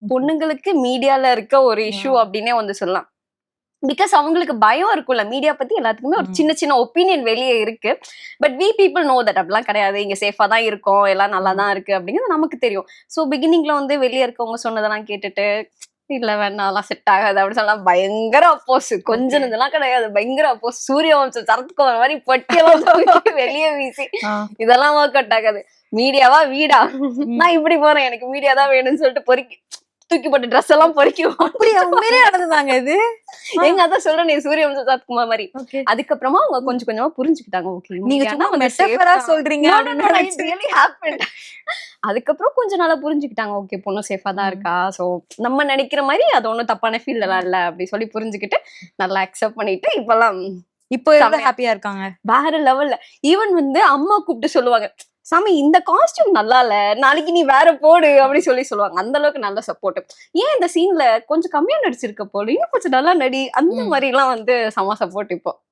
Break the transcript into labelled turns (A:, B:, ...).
A: பொண்ணுங்களுக்கு மீடியால இருக்க ஒரு இஷ்யூ அப்படின்னே வந்து சொல்லலாம். பிகாஸ் அவங்களுக்கு பயம் இருக்கும்ல, மீடியா பத்தி எல்லாத்துக்குமே ஒரு சின்ன சின்ன ஒப்பீனியன் வெளியே இருக்கு. But we people know that அப்படிலாம் கிடையாது, இங்க சேஃபா தான் இருக்கும், எல்லாம் நல்லா தான் இருக்கு அப்படிங்கிறது நமக்கு தெரியும். ஸோ பிகினிங்ல வந்து வெளியே இருக்கவங்க சொன்னதெல்லாம் கேட்டுட்டு இல்ல வேணாம் அதெல்லாம் செட் ஆகாது அப்படின்னு சொல்லலாம். பயங்கர அப்போஸ், கொஞ்சம் இதெல்லாம் கிடையாது, பயங்கர அப்போஸ். சூரியவம்சம் சரத்குமார் மாதிரி பொட்டியெல்லாம் வெளியே வீசி இதெல்லாம் ஒர்க் அவுட் ஆகாது. மீடியாவா வீடா, நான் இப்படி போறேன், எனக்கு மீடியா தான் வேணும்னு சொல்லிட்டு பொறுக்கி தூக்கி போட்டு ட்ரெஸ் எல்லாம் பொறிக்கும்.
B: அப்படியே உண்மையிலே நடந்ததாங்க இது?
A: எங்க அதான் சொல்றேன், நீ சூரியவம்சம் சரத்குமார் மாதிரி. அதுக்கப்புறமா அவங்க கொஞ்சம் கொஞ்சமா புரிஞ்சுக்கிட்டாங்க. ஓகே,
B: நீங்க சும்மா மெட்டஃபரா சொல்றீங்க.
A: அதுக்கப்புறம் கொஞ்சம் நாளா புரிஞ்சுக்கிட்டாங்க. ஓகே, பொண்ணு சேஃபா தான் இருக்கா, சோ நம்ம நினைக்கிற மாதிரி அது ஒண்ணும் தப்பான ஃபீல் எல்லாம் இல்ல அப்படி சொல்லி புரிஞ்சுக்கிட்டு நல்லா அக்செப்ட் பண்ணிட்டு இப்பெல்லாம்
B: இப்போ எவ்வளவு ஹாப்பியா இருக்காங்க.
A: வேற லெவல்ல. ஈவன் வந்து அம்மா கூப்பிட்டு சொல்லுவாங்க, சாமி இந்த காஸ்டியூம் நல்லா இல்ல, நாளைக்கு நீ வேற போடு அப்படி சொல்லி சொல்லுவாங்க. அந்த அளவுக்கு நல்ல சப்போர்ட். ஏன் இந்த சீன்ல கொஞ்சம் கம்மியா நடிச்சிருக்க போல, இன்னும் கொஞ்சம் நல்லா நடி, அந்த மாதிரி எல்லாம் வந்து செம சப்போர்ட் இப்போ.